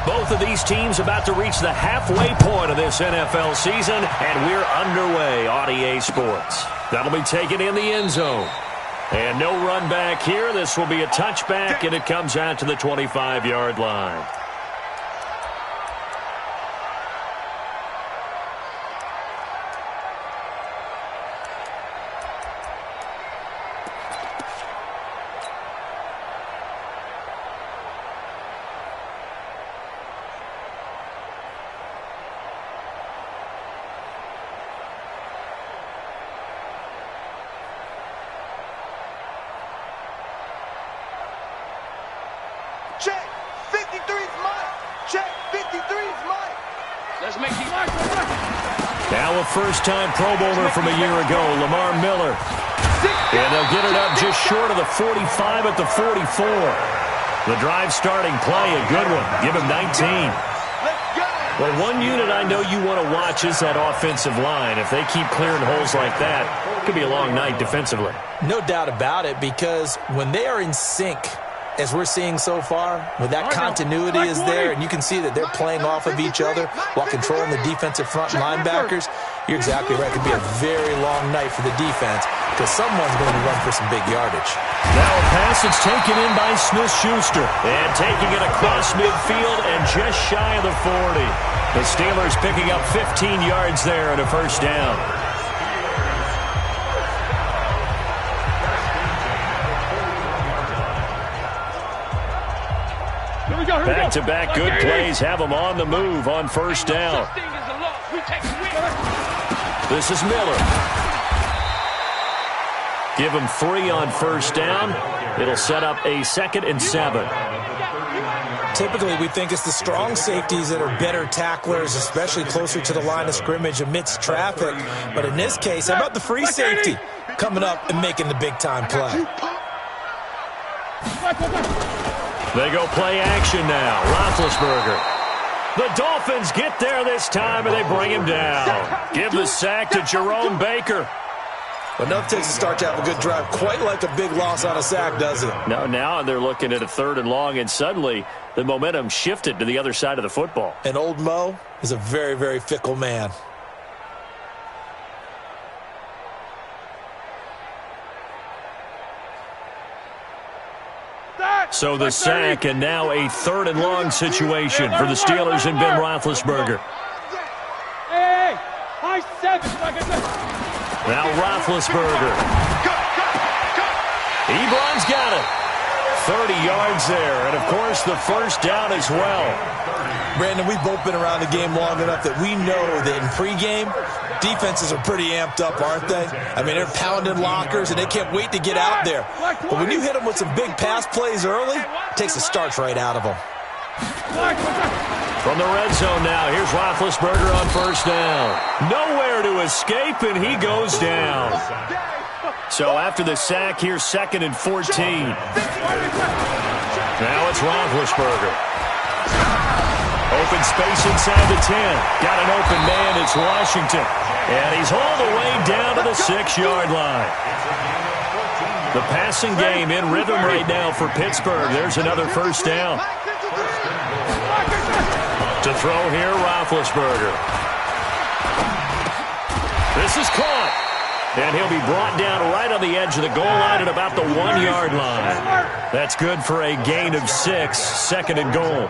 Both of these teams about to reach the halfway point of this NFL season, and we're underway on EA Sports. That'll be taken in the end zone. And no run back here. This will be a touchback, and it comes out to the 25-yard line. Check, 53's mine. Check, 53's mine. Let's make these. Now a first-time Pro Bowler from a year ago, Lamar Miller. And they'll get it up just short of the 45 at the 44. The drive starting play, a good one. Give him 19. Well, one unit I know you want to watch is that offensive line. If they keep clearing holes like that, it could be a long night defensively. No doubt about it, because when they are in sync, as we're seeing so far, when that continuity is there and you can see that they're playing off of each other while controlling the defensive front linebackers, you're exactly right. It could be a very long night for the defense because someone's going to run for some big yardage. Now a pass that's taken in by Smith-Schuster. And taking it across midfield and just shy of the 40. The Steelers picking up 15 yards there and a first down. Back-to-back good plays have them on the move on first down. This is Miller. Give him 3 on first down. It'll set up a 2nd and 7. Typically, we think it's the strong safeties that are better tacklers, especially closer to the line of scrimmage amidst traffic. But in this case, how about the free safety coming up and making the big-time play? They go play action now. Roethlisberger. The Dolphins get there this time, and they bring him down. Give the sack to Jerome Baker. Enough takes to start to have a good drive. Quite like a big loss on a sack, does it? No, now they're looking at a 3rd and long, and suddenly the momentum shifted to the other side of the football. And old Mo is a very, very fickle man. So the sack, and now a 3rd and long situation for the Steelers and Ben Roethlisberger. Now Roethlisberger. Ebron's got it. 30 yards there, and of course the first down as well. Brandon, we've both been around the game long enough that we know that in pregame, defenses are pretty amped up, aren't they? I mean, they're pounding lockers, and they can't wait to get out there. But when you hit them with some big pass plays early, it takes the starch right out of them. From the red zone now, here's Roethlisberger on first down. Nowhere to escape, and he goes down. So after the sack, here's 2nd and 14. Now it's Roethlisberger. Open space inside the 10. Got an open man. It's Washington. And he's all the way down to the 6-yard line. The passing game in rhythm right now for Pittsburgh. There's another first down. To throw here, Roethlisberger. This is caught. And he'll be brought down right on the edge of the goal line at about the 1-yard line. That's good for a gain of 6, 2nd and goal.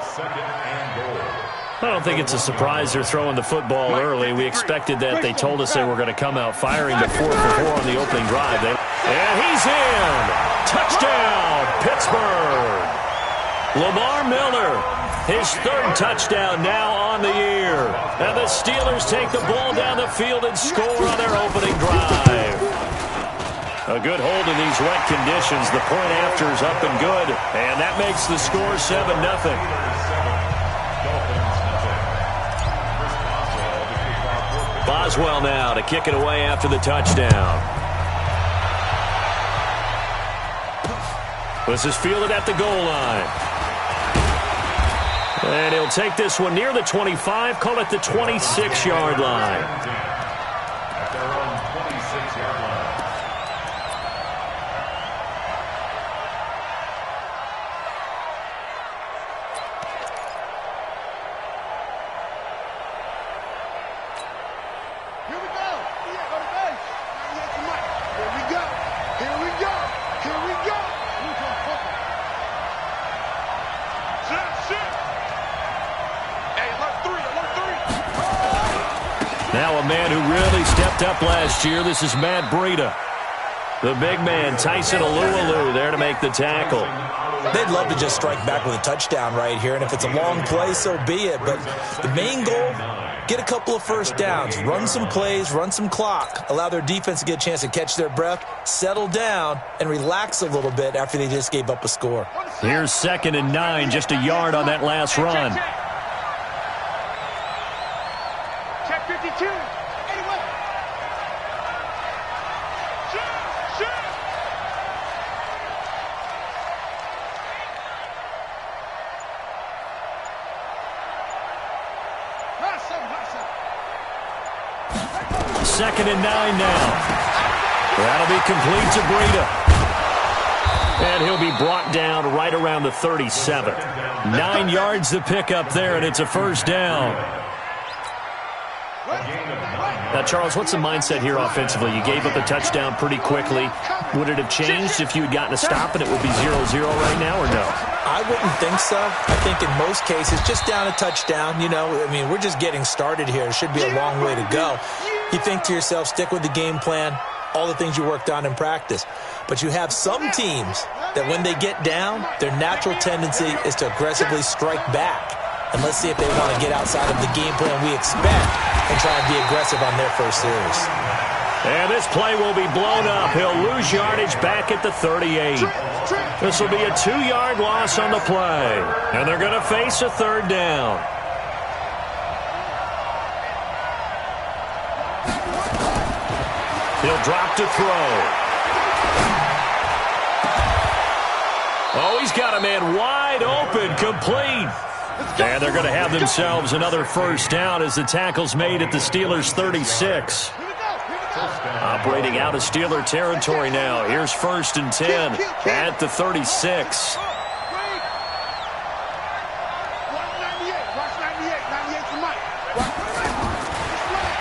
I don't think it's a surprise they're throwing the football early. We expected that. They told us they were going to come out firing the 4 for 4 on the opening drive. And he's in. Touchdown, Pittsburgh. Lamar Miller, his 3rd touchdown now on the year. And the Steelers take the ball down the field and score on their opening drive. A good hold in these wet conditions. The point after is up and good. And that makes the score 7-0. Boswell now to kick it away after the touchdown. This is fielded at the goal line. And he'll take this one near the 25, call it the 26-yard line. Now a man who really stepped up last year. This is Matt Breida. The big man, Tyson Alualu, there to make the tackle. They'd love to just strike back with a touchdown right here, and if it's a long play, so be it. But the main goal, get a couple of first downs, run some plays, run some clock, allow their defense to get a chance to catch their breath, settle down, and relax a little bit after they just gave up a score. Here's 2nd and 9, just a yard on that last run. Check 52. Second and 9 now. That'll be complete to Breida. And he'll be brought down right around the 37. 9 yards to pick up there, and it's a first down. Now, Charles, what's the mindset here offensively? You gave up a touchdown pretty quickly. Would it have changed if you had gotten a stop and it would be 0-0 right now, or no? I wouldn't think so. I think in most cases, just down a touchdown, you know, I mean, we're just getting started here. It should be a long way to go. You think to yourself, stick with the game plan, all the things you worked on in practice. But you have some teams that when they get down, their natural tendency is to aggressively strike back. And let's see if they want to get outside of the game plan we expect and try and be aggressive on their first series. And this play will be blown up. He'll lose yardage back at the 38. This will be a 2-yard loss on the play. And they're going to face a third down. He'll drop to throw. Oh, he's got a man wide open, complete. And they're going to have themselves another first down as the tackle's made at the Steelers' 36. Operating out of Steeler territory now. Here's 1st and 10 at the 36.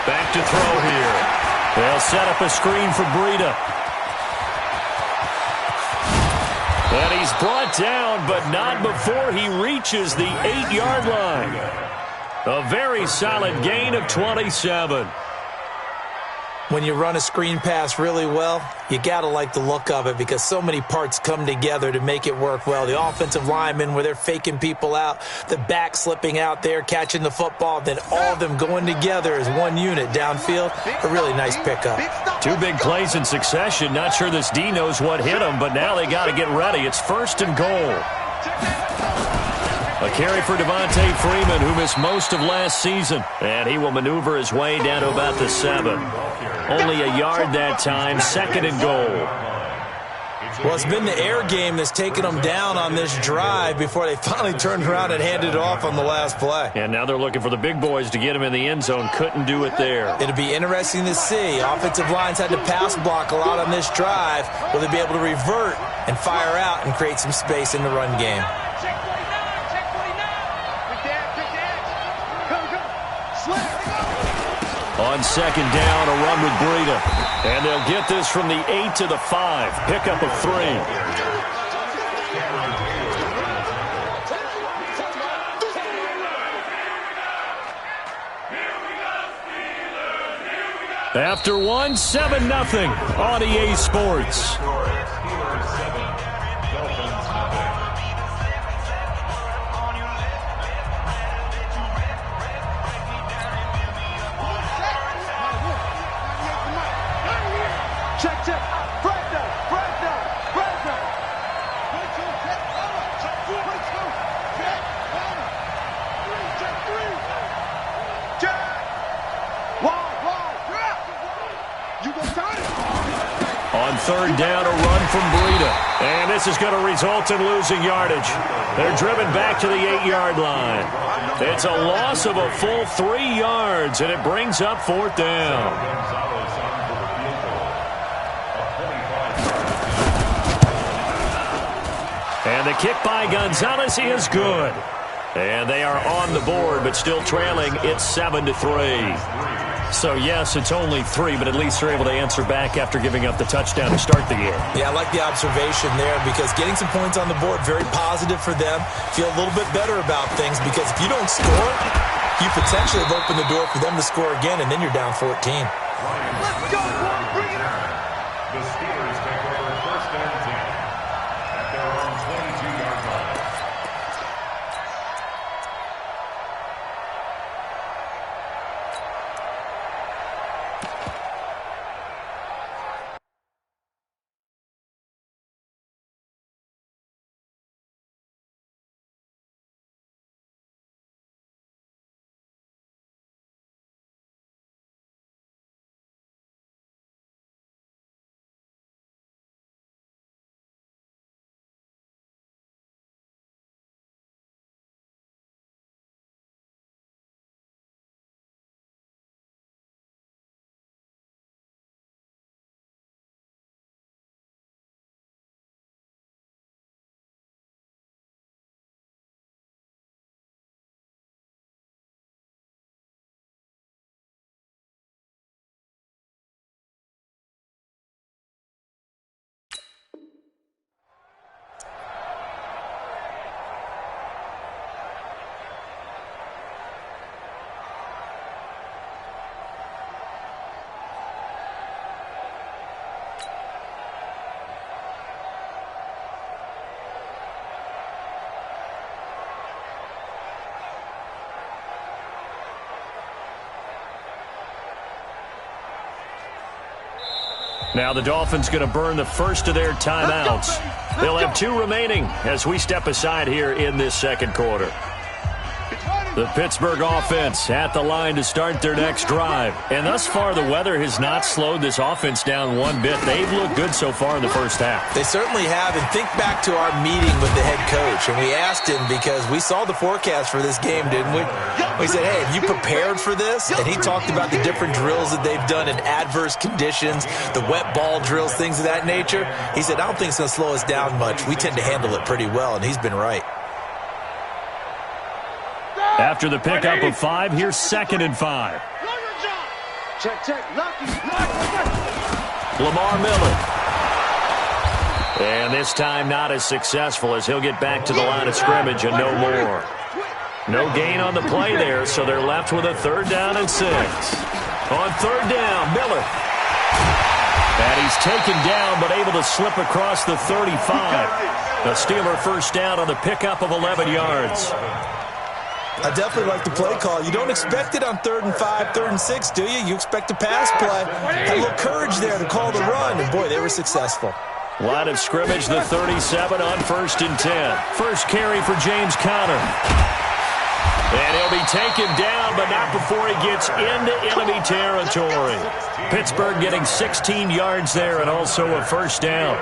Back to throw here. They'll set up a screen for Breida. And he's brought down, but not before he reaches the 8-yard line. A very solid gain of 27. When you run a screen pass really well, you got to like the look of it because so many parts come together to make it work well. The offensive linemen, where they're faking people out, the back slipping out there, catching the football, then all of them going together as one unit downfield. A really nice pickup. 2 big plays in succession. Not sure this D knows what hit him, but now they got to get ready. It's 1st and goal. A carry for Devontae Freeman, who missed most of last season. And he will maneuver his way down to about the 7. Only a yard that time, 2nd and goal. Well, it's been the air game that's taken them down on this drive before they finally turned around and handed it off on the last play. And now they're looking for the big boys to get him in the end zone. Couldn't do it there. It'll be interesting to see. Offensive lines had to pass block a lot on this drive. Will they be able to revert and fire out and create some space in the run game? On 2nd down, a run with Breida. And they'll get this from the 8 to the 5. Pickup of 3. After one, 7-0 on EA Sports. On 3rd down, a run from Breida. And this is going to result in losing yardage. They're driven back to the 8-yard line. It's a loss of a full 3 yards, and it brings up 4th down. And the kick by Gonzalez is good. And they are on the board, but still trailing. It's 7-3. So, yes, it's only 3, but at least they're able to answer back after giving up the touchdown to start the game. Yeah, I like the observation there because getting some points on the board, very positive for them. Feel a little bit better about things because if you don't score, you potentially have opened the door for them to score again, and then you're down 14. Let's go, boy. Bring it on. The Steelers take over first and 10 at their own 22-yard line. Now the Dolphins going to burn the first of their timeouts. They'll have 2 remaining as we step aside here in this second quarter. The Pittsburgh offense at the line to start their next drive. And thus far, the weather has not slowed this offense down one bit. They've looked good so far in the first half. They certainly have. And think back to our meeting with the head coach. And we asked him, because we saw the forecast for this game, didn't we? We said, hey, have you prepared for this? And he talked about the different drills that they've done in adverse conditions, the wet ball drills, things of that nature. He said, I don't think it's going to slow us down much. We tend to handle it pretty well, and he's been right. After the pickup of 5, here's 2nd and 5. Check, check. Lamar Miller. And this time not as successful, as he'll get back to the line of scrimmage and no more. No gain on the play there, so they're left with a 3rd down and 6. On 3rd down, Miller. And he's taken down but able to slip across the 35. The Steeler first down on the pickup of 11 yards. I definitely like the play call. You don't expect it on 3rd and 5, 3rd and 6, do you? You expect a pass play. Had a little courage there to call the run, and boy, they were successful. Line of scrimmage, the 37 on 1st and 10. First carry for James Conner. And he'll be taken down, but not before he gets into enemy territory. Pittsburgh getting 16 yards there and also a first down.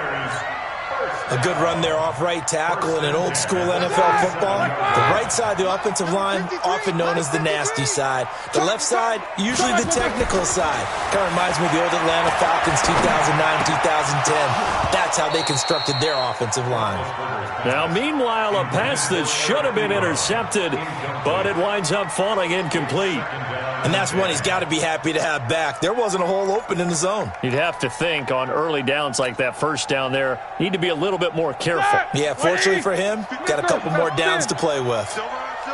A good run there off right tackle in an old-school NFL football. The right side, the offensive line, often known as the nasty side. The left side, usually the technical side. Kind of reminds me of the old Atlanta Falcons 2009-2010. That's how they constructed their offensive line. Now, meanwhile, a pass that should have been intercepted, but it winds up falling incomplete. And that's one he's got to be happy to have back. There wasn't a hole open in the zone. You'd have to think on early downs like that first down there, need to be a little bit more careful. Yeah, fortunately for him, got a couple more downs to play with.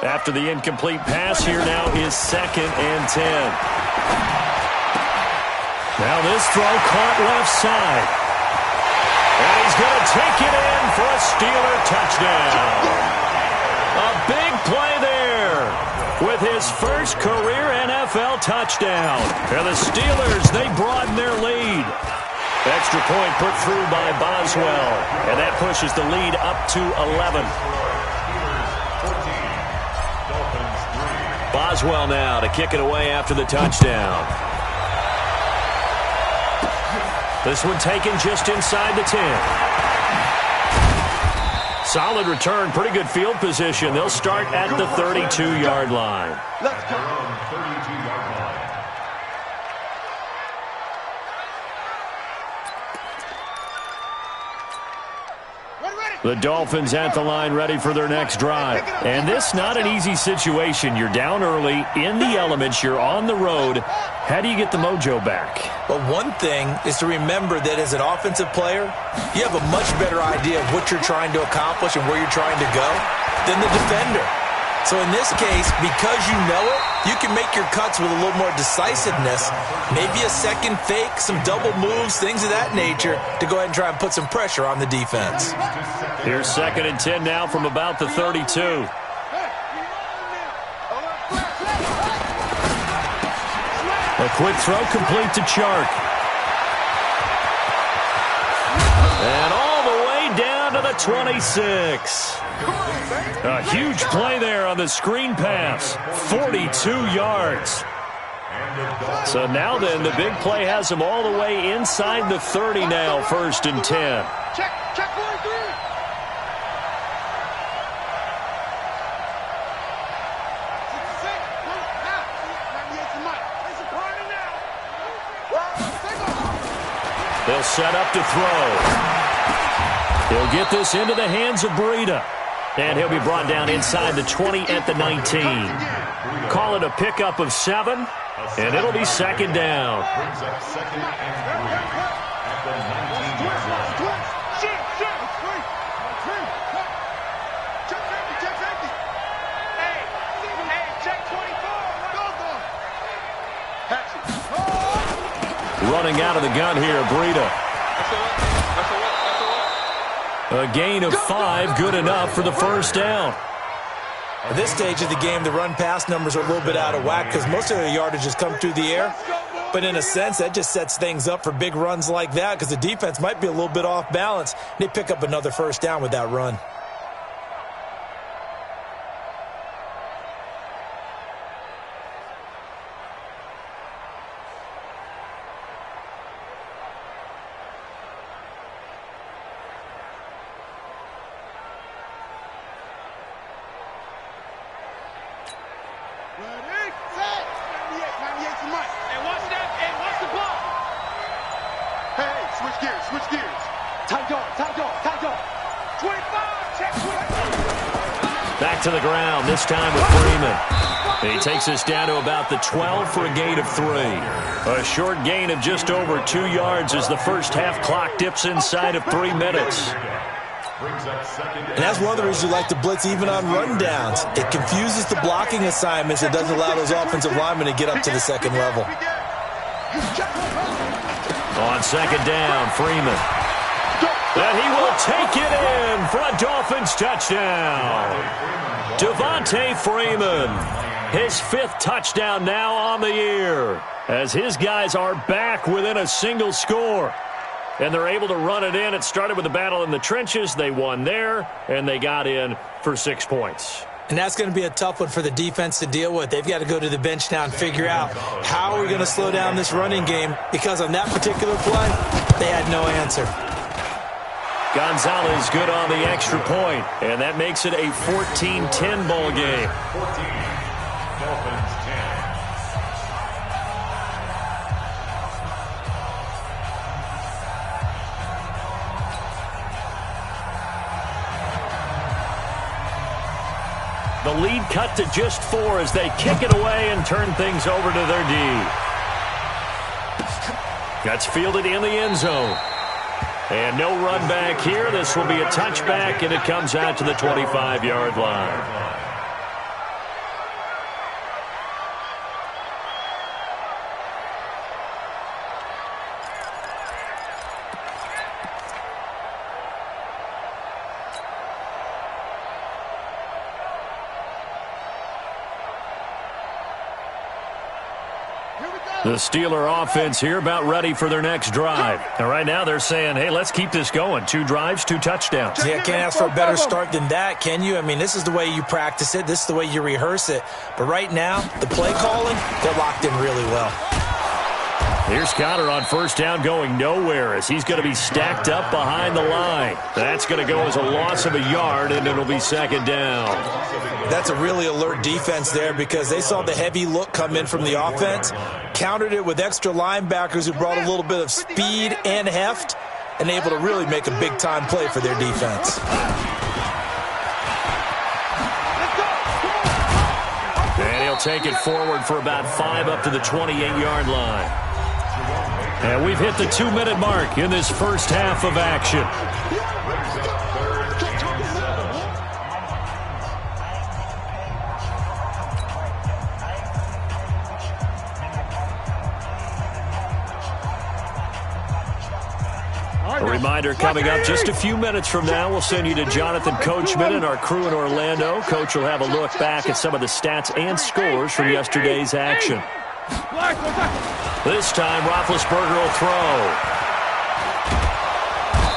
After the incomplete pass, here now is 2nd and 10. Now this throw caught left side. And he's going to take it in for a Steeler touchdown. A big play there with his first career NFL touchdown. And the Steelers, they broaden their lead. Extra point put through by Boswell. And that pushes the lead up to 11. Boswell now to kick it away after the touchdown. This one taken just inside the 10. Solid return, pretty good field position. They'll start at the 32-yard line. Let's go. The Dolphins at the line ready for their next drive. And this not an easy situation. You're down early, in the elements, you're on the road. How do you get the mojo back? Well, one thing is to remember that as an offensive player, you have a much better idea of what you're trying to accomplish and where you're trying to go than the defender. So in this case, because you know it, you can make your cuts with a little more decisiveness. Maybe a second fake, some double moves, things of that nature to go ahead and try and put some pressure on the defense. Here's 2nd and 10 now from about the 32. A quick throw complete to Chark. And all the way down to the 26. A huge play there on the screen pass. 42 yards. So now then, the big play has him all the way inside the 30 now, 1st and 10. Check 43. They'll set up to throw. He'll get this into the hands of Breida. And he'll be brought down inside the 20 at the 19. Call it a pickup of 7, and it'll be 2nd down. Brings up 2nd and 3 at the 19-yard line. Running out of the gun here, Breida. A gain of 5, good enough for the 1st down. At this stage of the game, the run-pass numbers are a little bit out of whack because most of the yardage has come through the air. But in a sense, that just sets things up for big runs like that because the defense might be a little bit off balance. They pick up another 1st down with that run. Switch gears. Tight dog. 25, check 20. Back to the ground, this time with Freeman. And he takes us down to about the 12 for a gain of 3. A short gain of just over 2 yards as the first half clock dips inside of 3 minutes. And that's one of the reasons you like to blitz even on rundowns. It confuses the blocking assignments. It doesn't allow those offensive linemen to get up to the second level. On 2nd down, Freeman. And he will take it in for a Dolphins touchdown. Devontae Freeman, his 5th touchdown now on the year, as his guys are back within a single score. And they're able to run it in. It started with a battle in the trenches. They won there, and they got in for 6 points. And that's going to be a tough one for the defense to deal with. They've got to go to the bench now and figure out how are we going to slow down this running game, because on that particular play, they had no answer. Gonzalez good on the extra point, and that makes it a 14-10 ball game. 14, Dolphins 10. The lead cut to just 4 as they kick it away and turn things over to their D. That's fielded in the end zone. And no run back here. This will be a touchback, and it comes out to the 25-yard line. The Steeler offense here about ready for their next drive. And right now they're saying, hey, let's keep this going. 2 drives, 2 touchdowns. Yeah, can't ask for a better start than that, can you? I mean, this is the way you practice it. This is the way you rehearse it. But right now, the play calling, they're locked in really well. Here's Conner on 1st down going nowhere as he's going to be stacked up behind the line. That's going to go as a loss of a yard, and it'll be 2nd down. That's a really alert defense there because they saw the heavy look come in from the offense, countered it with extra linebackers who brought a little bit of speed and heft, and able to really make a big-time play for their defense. And he'll take it forward for about 5 up to the 28-yard line. And we've hit the 2-minute mark in this first half of action. Reminder coming up just a few minutes from now, we'll send you to Jonathan Coachman and our crew in Orlando. Coach will have a look back at some of the stats and scores from yesterday's action. This time, Roethlisberger will throw.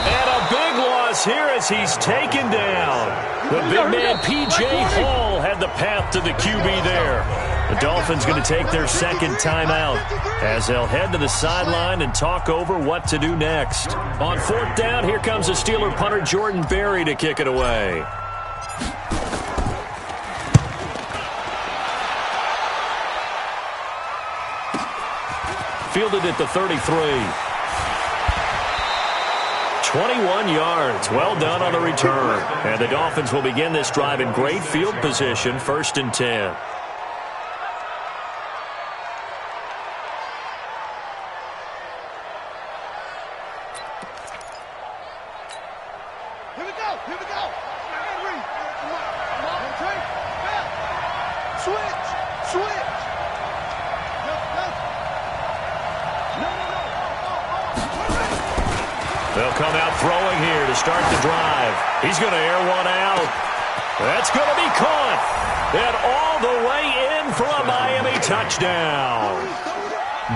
And a big loss here as he's taken down. The big man, P.J. Hall, had the path to the QB there. The Dolphins going to take their second timeout as they'll head to the sideline and talk over what to do next. On fourth down, here comes the Steeler punter Jordan Berry to kick it away. Fielded at the 33. 21 yards. Well done on the return. And the Dolphins will begin this drive in great field position, 1st and 10. Here we go. Switch. They'll come out throwing here to start the drive. He's going to air one out. That's going to be caught. And all the way in for a Miami touchdown.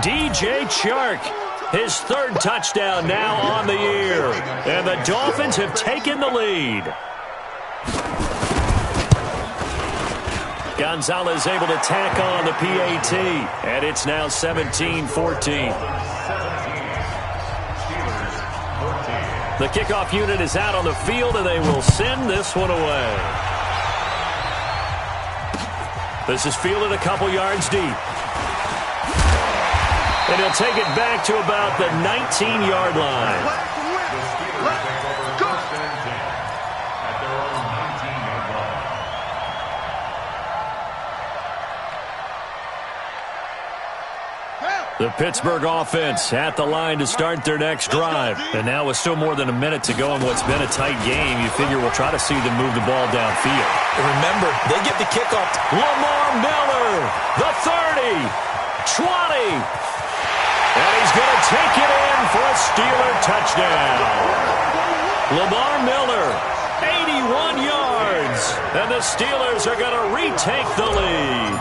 DJ Chark, his 3rd touchdown now on the year. And the Dolphins have taken the lead. Gonzalez able to tack on the PAT. And it's now 17-14. The kickoff unit is out on the field, and they will send this one away. This is fielded a couple yards deep. And he'll take it back to about the 19-yard line. The Pittsburgh offense at the line to start their next drive. And now with still more than a minute to go in what's been a tight game, you figure we'll try to see them move the ball downfield. And remember, they get the kickoff. Lamar Miller, the 30, 20. And he's going to take it in for a Steeler touchdown. Lamar Miller, 81 yards. And the Steelers are going to retake the lead.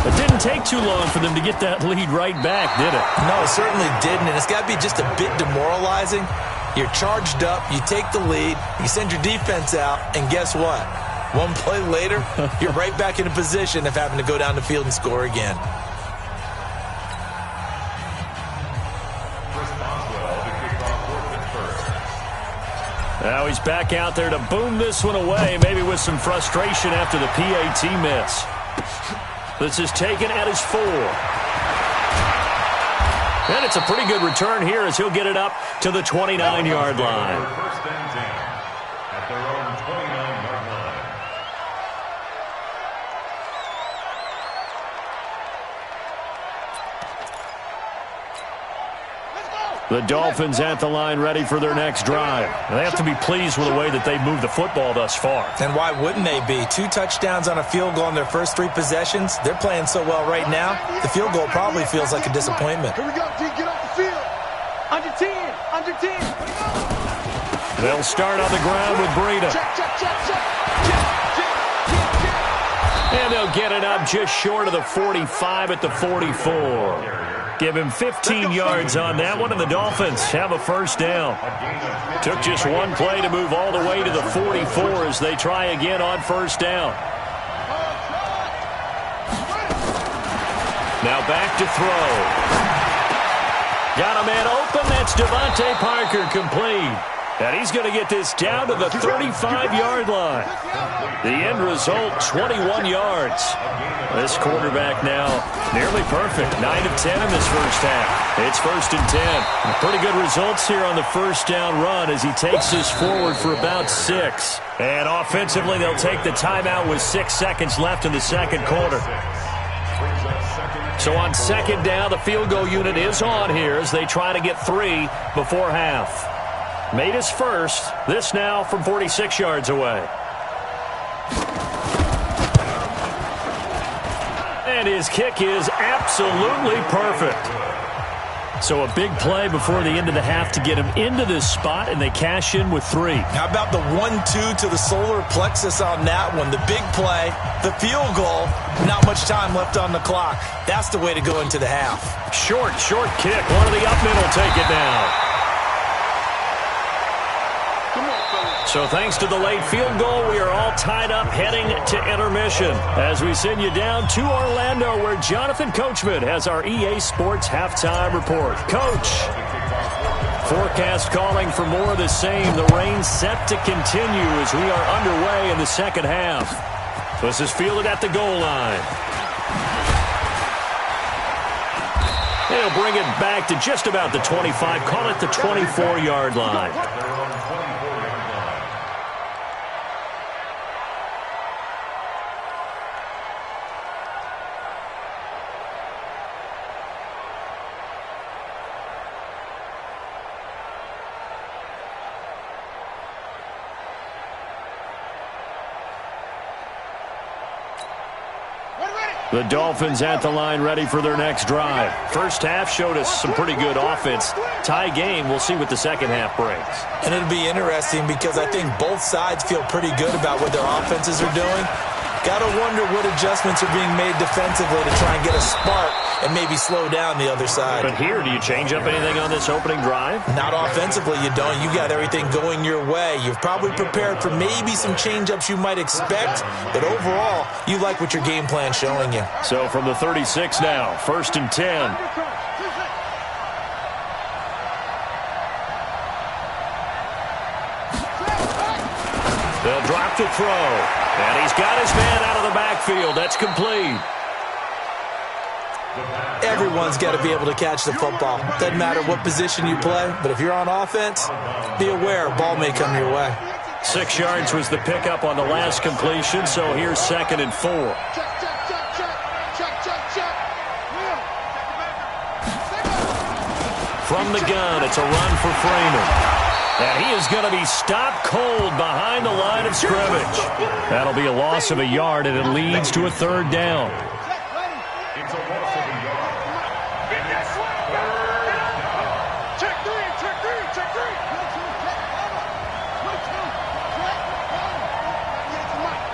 It didn't take too long for them to get that lead right back, did it? No, it certainly didn't, and it's got to be just a bit demoralizing. You're charged up, you take the lead, you send your defense out, and guess what? One play later, you're right back in a position of having to go down the field and score again. Now he's back out there to boom this one away, maybe with some frustration after the PAT miss. This is taken at his 4. And it's a pretty good return here as he'll get it up to the 29-yard line. First and 10 at their own 29-yard line. The Dolphins at the line ready for their next drive. They have to be pleased with the way that they've moved the football thus far. And why wouldn't they be? 2 touchdowns on a field goal in their first 3 possessions. They're playing so well right now, the field goal probably feels like a disappointment. Here we go, G, get off the field. Under 10. They'll start on the ground with Breida. And they'll get it up just short of the 45 at the 44. Give him 15 yards on that one, and the Dolphins have a first down. Took just one play to move all the way to the 44 as they try again on first down. Now back to throw. Got a man open. That's Devontae Parker, complete. And he's going to get this down to the 35-yard line. The end result, 21 yards. This quarterback now nearly perfect. 9 of 10 in this first half. It's 1st and 10. Pretty good results here on the first down run as he takes this forward for about 6. And offensively, they'll take the timeout with 6 seconds left in the second quarter. So on second down, the field goal unit is on here as they try to get 3 before half. Made his first. This now from 46 yards away. And his kick is absolutely perfect. So a big play before the end of the half to get him into this spot, and they cash in with 3. How about the 1-2 to the solar plexus on that one? The big play, the field goal, not much time left on the clock. That's the way to go into the half. Short kick. One of the up men will take it now. So thanks to the late field goal, we are all tied up heading to intermission as we send you down to Orlando where Jonathan Coachman has our EA Sports halftime report. Coach, forecast calling for more of the same. The rain set to continue as we are underway in the second half. This is fielded at the goal line. They'll bring it back to just about the 25. Call it the 24-yard line. The Dolphins at the line ready for their next drive. First half showed us some pretty good offense. Tie game, we'll see what the second half brings. And it'll be interesting because I think both sides feel pretty good about what their offenses are doing. Got to wonder what adjustments are being made defensively to try and get a spark and maybe slow down the other side. But here, do you change up anything on this opening drive? Not offensively, you don't. You got everything going your way. You've probably prepared for maybe some change-ups you might expect, but overall, you like what your game plan's showing you. So from the 36 now, 1st and 10. They'll drop to throw. And he's got his man out of the backfield. That's complete. Everyone's got to be able to catch the football. Doesn't matter what position you play, but if you're on offense, be aware a ball may come your way. 6 yards was the pickup on the last completion, so here's 2nd and 4. From the gun, it's a run for Freeman. And he is going to be stopped cold behind the line of scrimmage. That'll be a loss of a yard, and it leads to a 3rd down. It's a loss of a yard. Check three.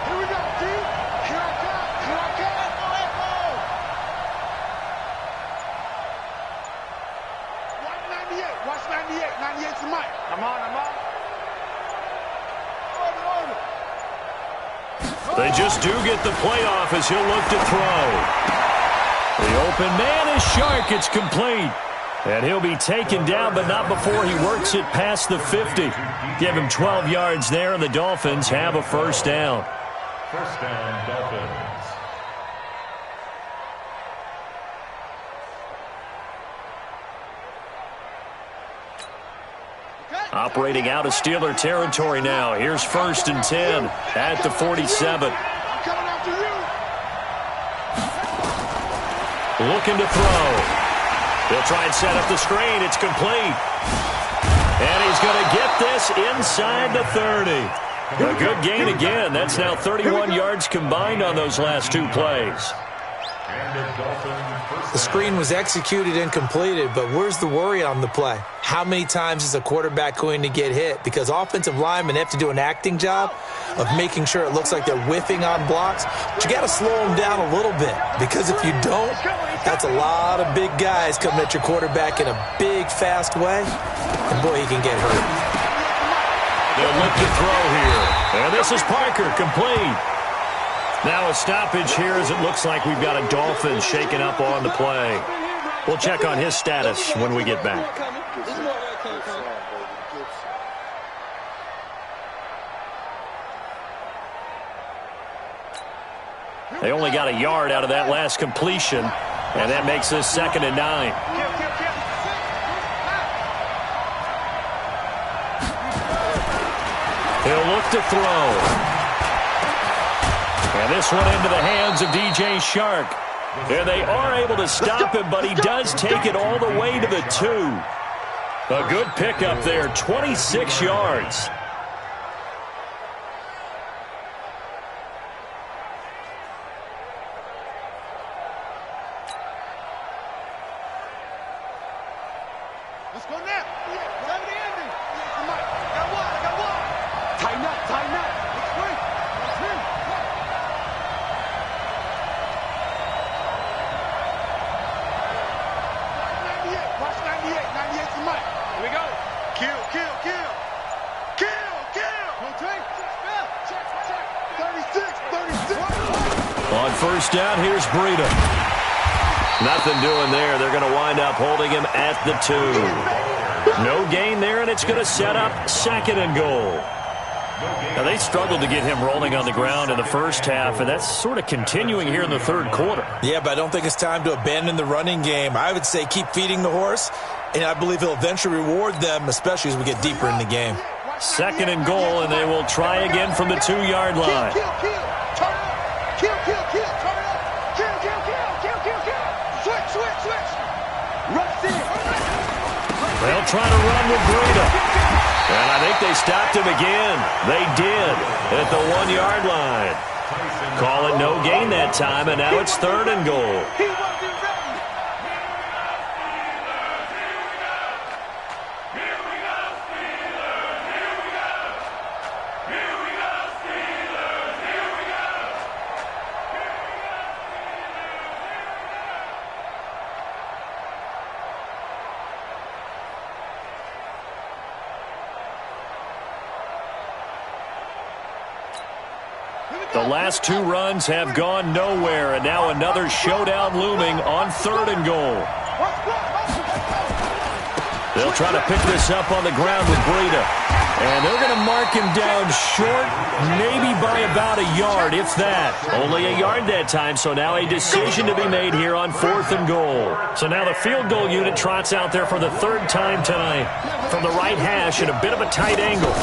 Here we go, D. Here I come. Watch 98. 98's the mic. I'm on. They just do get the playoff as he'll look to throw. The open man is Shark. It's complete. And he'll be taken down, but not before he works it past the 50. Give him 12 yards there, and the Dolphins have a 1st down. 1st down, Dolphins. Operating out of Steeler territory now. Here's 1st and 10 at the 47. Looking to throw. He'll try and set up the screen. It's complete. And he's going to get this inside the 30. A good gain again. That's now 31 yards combined on those last 2 plays. The screen was executed and completed, but where's the worry on the play? How many times is a quarterback going to get hit? Because offensive linemen have to do an acting job of making sure it looks like they're whiffing on blocks. But you got to slow them down a little bit, because if you don't, that's a lot of big guys coming at your quarterback in a big, fast way. And boy, he can get hurt. They'll look to throw here. And this is Parker, complete. Now a stoppage here as it looks like we've got a Dolphin shaken up on the play. We'll check on his status when we get back. They only got a yard out of that last completion, and that makes this 2nd and 9. He'll look to throw. And this one into the hands of DJ Shark. And they are able to stop him, but he does take it all the way to the 2. A good pickup there, 26 yards. Let's go now. Whatever the ending. I got one. Tighten up. Let's win. Watch 98. 98's the mic. Here we go. Kill. Rotate. Check. 36. On first down, here's Breida. Nothing doing there. They're going to wind up holding him at the 2. No gain there, and it's going to set up 2nd and goal. Now, they struggled to get him rolling on the ground in the first half, and that's sort of continuing here in the third quarter. Yeah, but I don't think it's time to abandon the running game. I would say keep feeding the horse, and I believe he'll eventually reward them, especially as we get deeper in the game. 2nd and goal, and they will try again from the 2-yard line. Kill. Turn up. Kill. Turn up. Kill. Switch. Rush in. They'll try to run with Breida. And I think they stopped him again. They did at the 1-yard line. Call it no gain that time, and now it's 3rd and goal. He wasn't ready. The last 2 runs have gone nowhere, and now another showdown looming on 3rd and goal. They'll try to pick this up on the ground with Breida. And they're going to mark him down short, maybe by about a yard, if that. Only a yard that time, so now a decision to be made here on 4th and goal. So now the field goal unit trots out there for the 3rd time tonight from the right hash at a bit of a tight angle.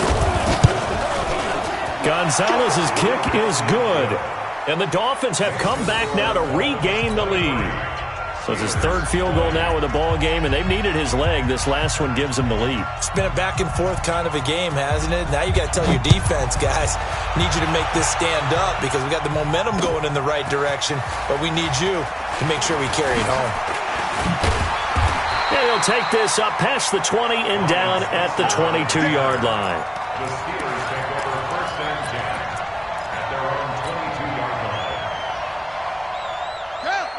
Gonzalez's kick is good. And the Dolphins have come back now to regain the lead. So it's his 3rd field goal now with the ball game, and they've needed his leg. This last one gives him the lead. It's been a back-and-forth kind of a game, hasn't it? Now you got to tell your defense, guys, need you to make this stand up because we got the momentum going in the right direction, but we need you to make sure we carry it home. And he'll take this up past the 20 and down at the 22-yard line. The Steelers take over 1st and 10 at their own 22-yard line.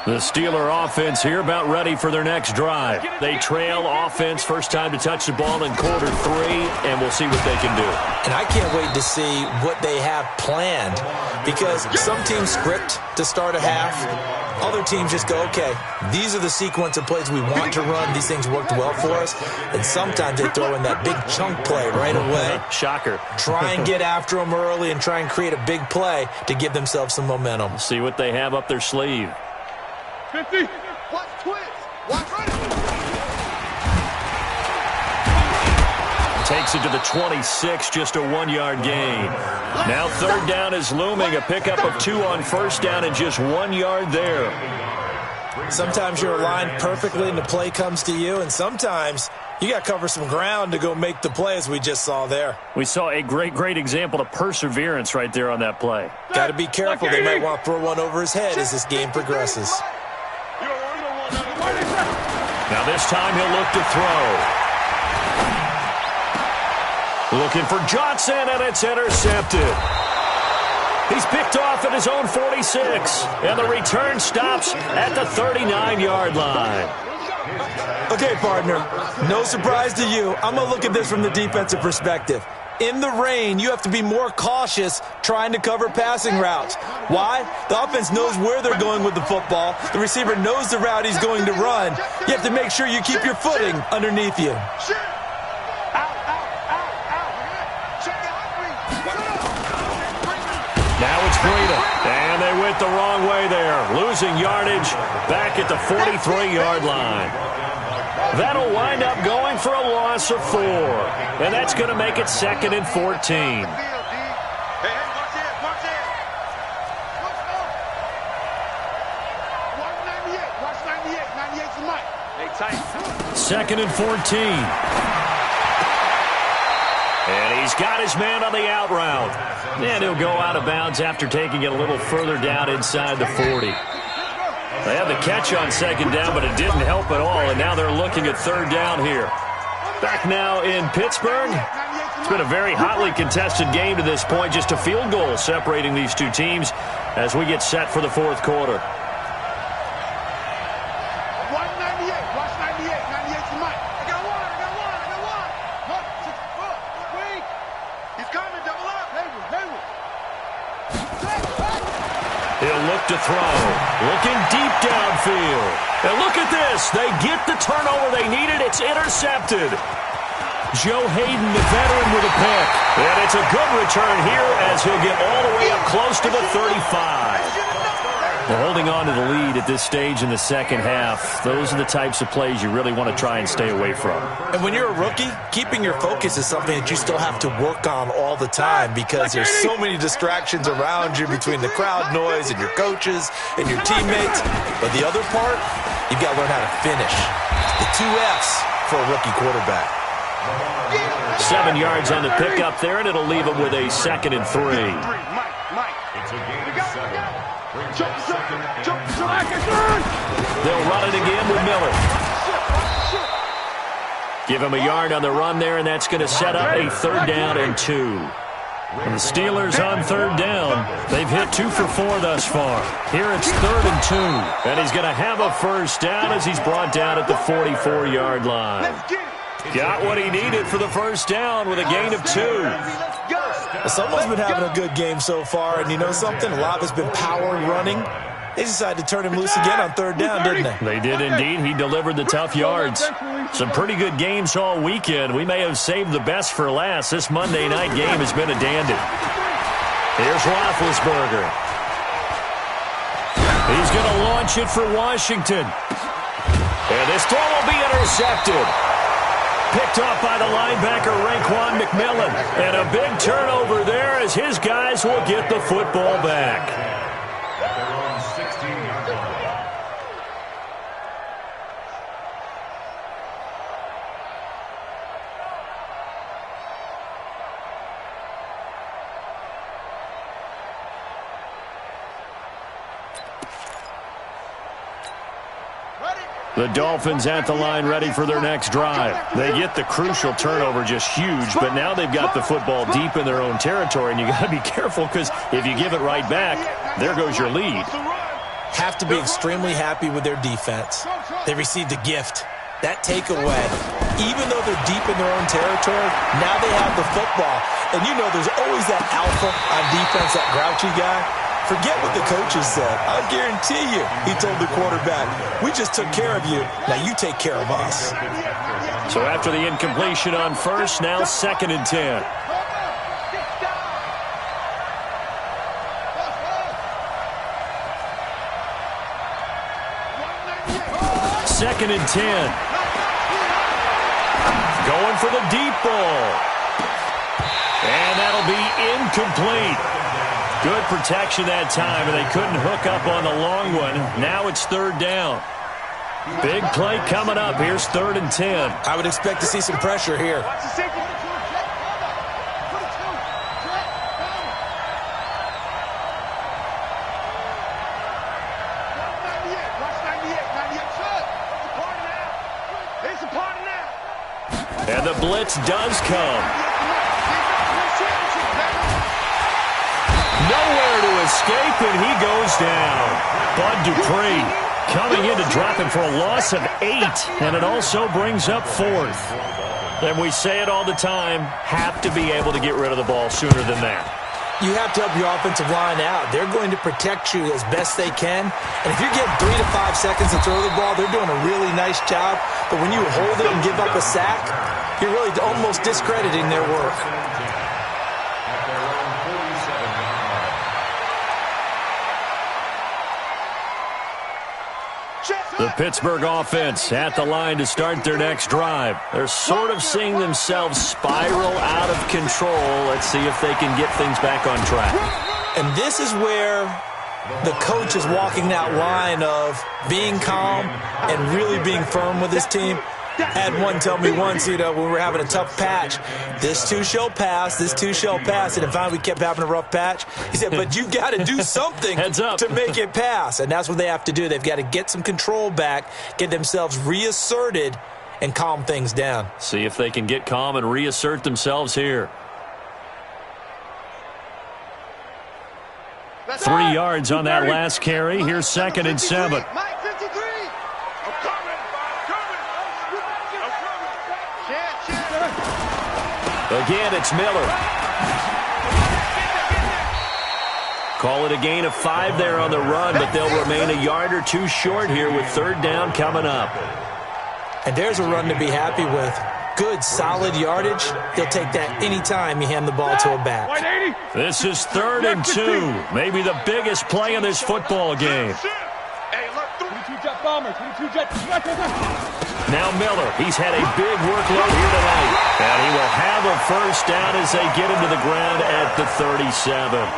The Steeler offense here about ready for their next drive. They trail offense, first time to touch the ball in quarter 3, and we'll see what they can do. And I can't wait to see what they have planned because some teams script to start a half. Other teams just go, okay, these are the sequence of plays we want to run. These things worked well for us. And sometimes they throw in that big chunk play right away. Shocker. Try and get after them early and try and create a big play to give themselves some momentum. See what they have up their sleeve. 50. Watch twist. Watch running. Takes it to the 26, just a 1-yard gain. Now 3rd down is looming, a pickup of 2 on first down and just 1 yard there. Sometimes you're aligned perfectly and the play comes to you, and sometimes you got to cover some ground to go make the play as we just saw there. We saw a great example of perseverance right there on that play. Got to be careful. They might want to throw one over his head as this game progresses. Now this time he'll look to throw. Looking for Johnson, and it's intercepted. He's picked off at his own 46, and the return stops at the 39-yard line. Okay, partner, no surprise to you. I'm going to look at this from the defensive perspective. In the rain, you have to be more cautious trying to cover passing routes. Why? The offense knows where they're going with the football. The receiver knows the route he's going to run. You have to make sure you keep your footing underneath you. Now it's Breida, and they went the wrong way there, losing yardage back at the 43-yard line. That'll wind up going for a loss of 4, and that's going to make it 2nd and 14. Second and 14. And he's got his man on the out route. And he'll go out of bounds after taking it a little further down inside the 40. They had the catch on 2nd down, but it didn't help at all, and now they're looking at 3rd down here. Back now in Pittsburgh. It's been a very hotly contested game to this point. Just a field goal separating these two teams as we get set for the fourth quarter. He'll look to throw. Looking deep downfield. And look at this. They get the turnover they needed. It's intercepted. Joe Hayden, the veteran, with a pick. And it's a good return here as he'll get all the way up close to the 35. Well, holding on to the lead at this stage in the second half, those are the types of plays you really want to try and stay away from. And when you're a rookie, keeping your focus is something that you still have to work on all the time because there's so many distractions around you between the crowd noise and your coaches and your teammates. But the other part, you've got to learn how to finish. The 2 Fs for a rookie quarterback. 7 yards on the pickup there, and it'll leave him with a 2nd and 3. It's a gain of 7. They'll run it again with Miller. Give him a yard on the run there, and that's going to set up a 3rd down and 2. And the Steelers on 3rd down. They've hit 2 for 4 thus far. Here it's 3rd and 2. And he's going to have a 1st down as he's brought down at the 44-yard line. Got what he needed for the 1st down with a gain of 2. Someone's been having a good game so far, and you know something? A lot has been power running. They decided to turn him loose again on 3rd down, didn't they? They did indeed. He delivered the tough yards. Some pretty good games all weekend. We may have saved the best for last. This Monday night game has been a dandy. Here's Roethlisberger. He's going to launch it for Washington. And this throw will be intercepted. Picked off by the linebacker, Raekwon McMillan. And a big turnover there as his guys will get the football back. The Dolphins at the line ready for their next drive. They get the crucial turnover, just huge, but now they've got the football deep in their own territory, and you got to be careful because if you give it right back, there goes your lead. Have to be extremely happy with their defense. They received a gift. That takeaway, even though they're deep in their own territory, now they have the football. And you know there's always that alpha on defense, that grouchy guy. Forget what the coaches said. I guarantee you, he told the quarterback, we just took care of you. Now you take care of us. So after the incompletion on 1st, now 2nd and 10. Second and 10. Going for the deep ball. And that'll be incomplete. Good protection that time, and they couldn't hook up on the long one. Now it's 3rd down. Big play coming up. Here's 3rd and 10. I would expect to see some pressure here. And the blitz does come. Nowhere to escape, and he goes down. Bud Dupree coming in to drop him for a loss of 8, and it also brings up 4th. And we say it all the time, have to be able to get rid of the ball sooner than that. You have to help your offensive line out. They're going to protect you as best they can. And if you're getting 3 to 5 seconds to throw the ball, they're doing a really nice job. But when you hold it and give up a sack, you're really almost discrediting their work. The Pittsburgh offense at the line to start their next drive. They're sort of seeing themselves spiral out of control. Let's see if they can get things back on track. And this is where the coach is walking that line of being calm and really being firm with his team. Had one tell me once, when we were having a tough patch, this too shall pass, this too shall pass. And finally we kept having a rough patch. He said, but you've got to do something to make it pass. And that's what they have to do. They've got to get some control back, get themselves reasserted, and calm things down. See if they can get calm and reassert themselves here. 3 yards on that last carry. Here's 2nd and 7. Mike 53. I'm coming. Again, it's Miller. Call it a gain of 5 there on the run, but they'll remain a yard or 2 short here with 3rd down coming up. And there's a run to be happy with. Good, solid yardage. He'll take that any time you hand the ball to a back. This is 3rd and 2. Maybe the biggest play in this football game. Now Miller, he's had a big workload here tonight. And he will have a 1st down as they get him to the ground at the 37.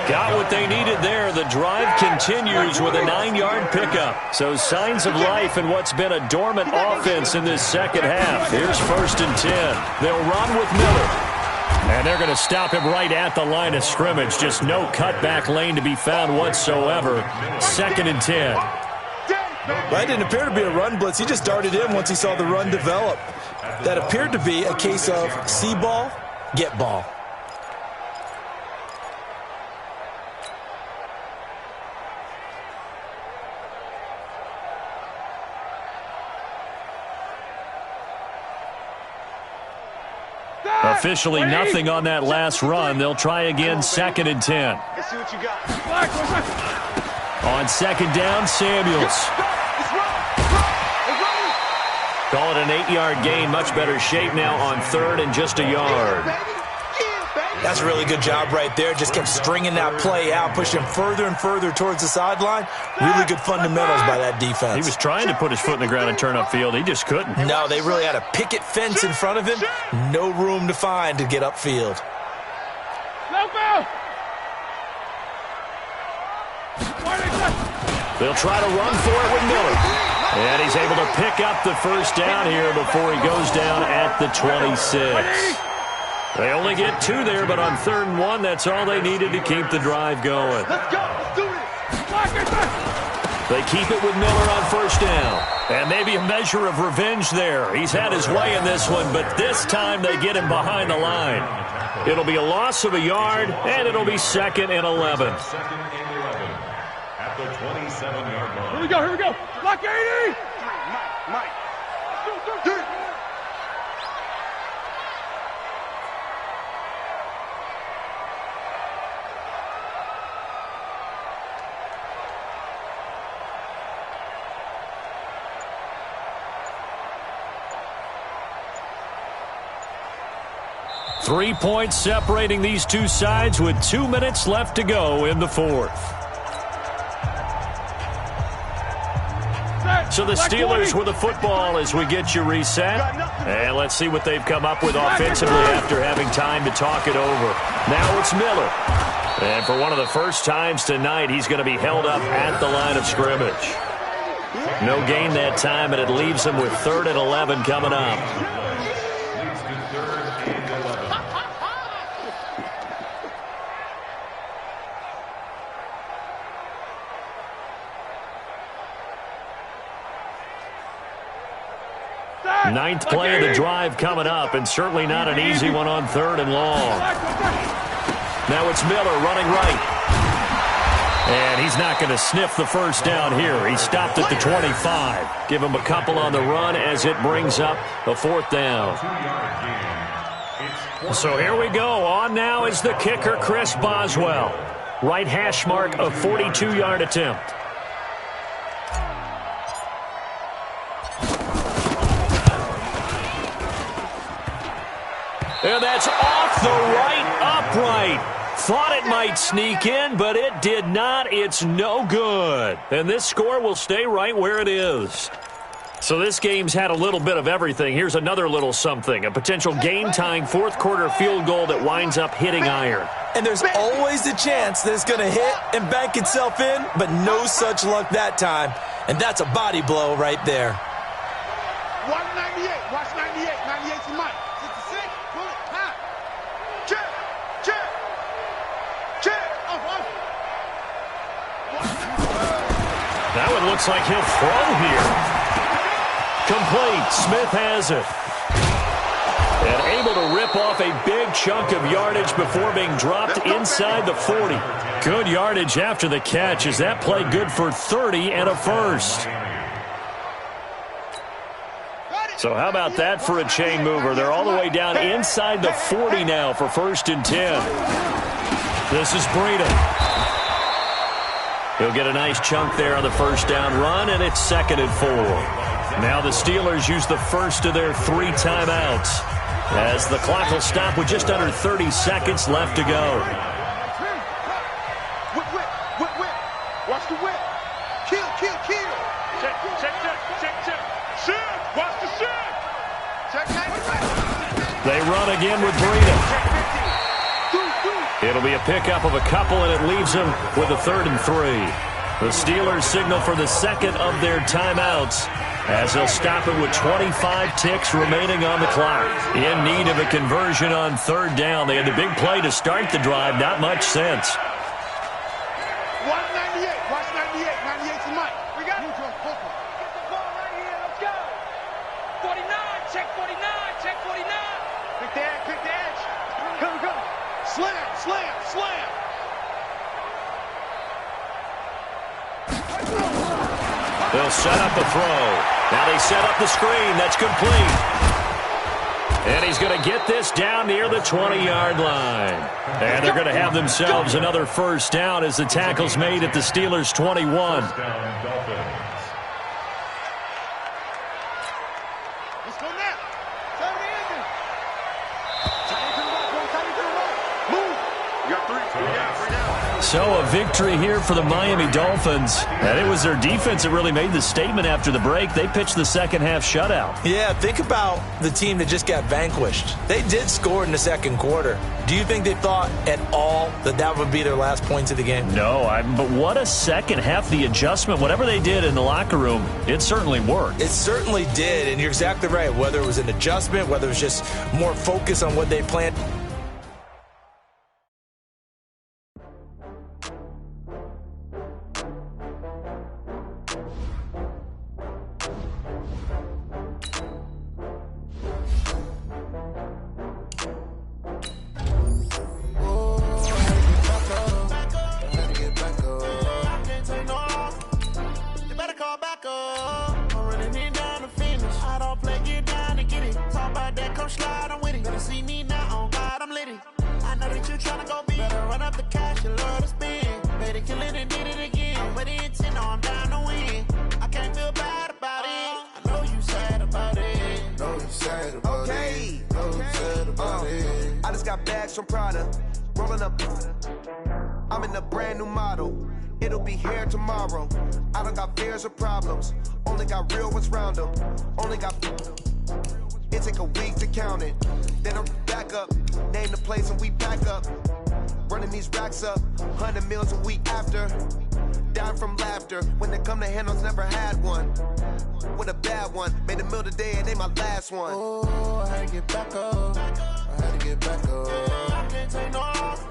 Got what they needed there. The drive continues with a 9-yard pickup. So signs of life in what's been a dormant offense in this second half. Here's 1st and 10. They'll run with Miller. And they're going to stop him right at the line of scrimmage. Just no cutback lane to be found whatsoever. 2nd and 10. That didn't appear to be a run blitz. He just darted in once he saw the run develop. That appeared to be a case of see ball, get ball. Officially nothing on that last run. They'll try again, 2nd and 10. Let's see what you got. On 2nd down, Samuels. Call it an 8-yard gain. Much better shape now on 3rd and just a yard. That's a really good job right there. Just kept stringing that play out, pushing further and further towards the sideline. Really good fundamentals by that defense. He was trying to put his foot in the ground and turn upfield. He just couldn't. No, they really had a picket fence in front of him. No room to find to get upfield. They'll try to run for it with Miller. And he's able to pick up the 1st down here before he goes down at the 26. They only get 2 there, but on 3rd and 1, that's all they needed to keep the drive going. Let's go. Let's do this. They keep it with Miller on 1st down. And maybe a measure of revenge there. He's had his way in this one, but this time they get him behind the line. It'll be a loss of a yard, and it'll be 2nd and 11. At the 27-yard line. Here we go. Block 80! Mike. Three points separating these two sides with 2 minutes left to go in the 4th. So the Steelers with the football as we get you reset. And let's see what they've come up with offensively after having time to talk it over. Now it's Miller. And for one of the first times tonight, he's going to be held up at the line of scrimmage. No gain that time, and it leaves him with 3rd and 11 coming up. Leads to 3rd and 11. Ninth play of the drive coming up, and certainly not an easy one on 3rd and long. Now it's Miller running right. And he's not going to sniff the 1st down here. He stopped at the 25. Give him a couple on the run as it brings up the 4th down. So here we go. On now is the kicker, Chris Boswell. Right hash mark of 42-yard attempt. And that's off the right upright. Thought it might sneak in, but it did not. It's no good. And this score will stay right where it is. So this game's had a little bit of everything. Here's another little something. A potential game-tying 4th quarter field goal that winds up hitting iron. And there's always a chance that it's going to hit and bank itself in, but no such luck that time. And that's a body blow right there. Watch 98. Watch 98. 98's the mic. 66. Pull it. High. Check. Check. Check. Off. That one looks like he'll throw here. Complete. Smith has it. And able to rip off a big chunk of yardage before being dropped inside the 40. Good yardage after the catch as that play good for 30 and a first. So how about that for a chain mover? They're all the way down inside the 40 now for 1st and 10. This is Breida. He'll get a nice chunk there on the first down run, and it's 2nd and 4. Now the Steelers use the first of their 3 timeouts as the clock will stop with just under 30 seconds left to go. Whip, whip, whip, whip. Watch the whip. Kill, kill, kill. Check, check, check, check, check. Shift. Watch the shift. Check, check. They run again with Breida. It'll be a pickup of a couple, and it leaves them with a 3rd and 3. The Steelers signal for the second of their timeouts as they'll stop it with 25 ticks remaining on the clock. In need of a conversion on 3rd down. They had the big play to start the drive. Not much sense. 198. Watch 98. 98 to Mike. We got it. Get the ball right here. Let's go. 49. Check 49. Check 49. Pick the edge. Pick the edge. Come, come. Slam, slam, slam. They'll set up the throw. Now they set up the screen. That's complete. And he's going to get this down near the 20-yard line. And they're going to have themselves another first down as the tackle's made at the Steelers' 21. Let's go now. Turn the engine. Tight to the right. Tight to the right. Move. You got 3. 3 down. 3 down. So a victory here for the Miami Dolphins. And it was their defense that really made the statement after the break. They pitched the second half shutout. Yeah, think about the team that just got vanquished. They did score in the second quarter. Do you think they thought at all that that would be their last points of the game? No, but what a second half. The adjustment, whatever they did in the locker room, it certainly worked. It certainly did, and you're exactly right. Whether it was an adjustment, whether it was just more focus on what they planned. From Prada, rolling up. I'm in a brand new model. It'll be here tomorrow. I don't got fears or problems. Only got real ones round them. Only got. It take a week to count it. Then I'm back up. Name the place and we back up. Running these racks up. 100 meals a week after. Down from laughter. When they come to handles, never had one. With a bad one. Made a meal today and they my last one. Oh, I had to get back up. I had to get back up. I can't take no off.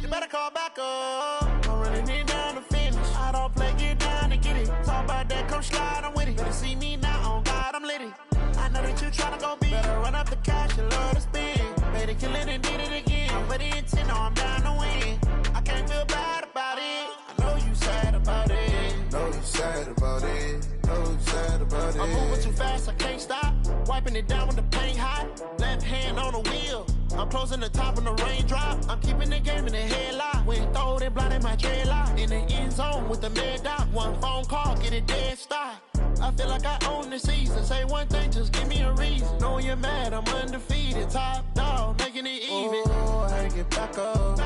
You better call back up. I'm running it down to finish. I don't play, get down and get it. Talk about that, come slide, I'm with it. Better see me now, on God, I'm litty. I know that you tryna go big. Better run up the cash, you love to spend. Made a kill it and did it again. But the intent, no, I'm down to win. I can't feel bad about it. I know you sad about it. Know you sad about it. Know you sad about it. I'm moving too fast, I can't stop. Wiping it down with the paint hot. Left hand on the wheel. I'm closing the top on the raindrop. I'm keeping the game in the headlock. When throwed and blinded my dreadlock. In the end zone with the mad dot. One phone call, get it dead stop. I feel like I own the season. Say one thing, just give me a reason. Knowing you're mad, I'm undefeated. Top dog, making it even. Oh, I had to get back up. I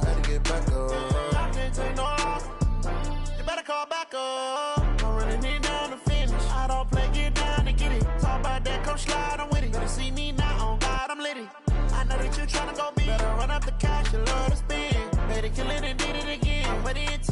had to get back up. I can't take no off. You better call back up. I'm running it down to finish. I don't play, get down and get it. Talk about that, come slide, I'm with it. Better see me now, on God, I'm litty. I know that you tryna go big. Better run up the cash, you love to spend. Made a kill it and did it again. But it's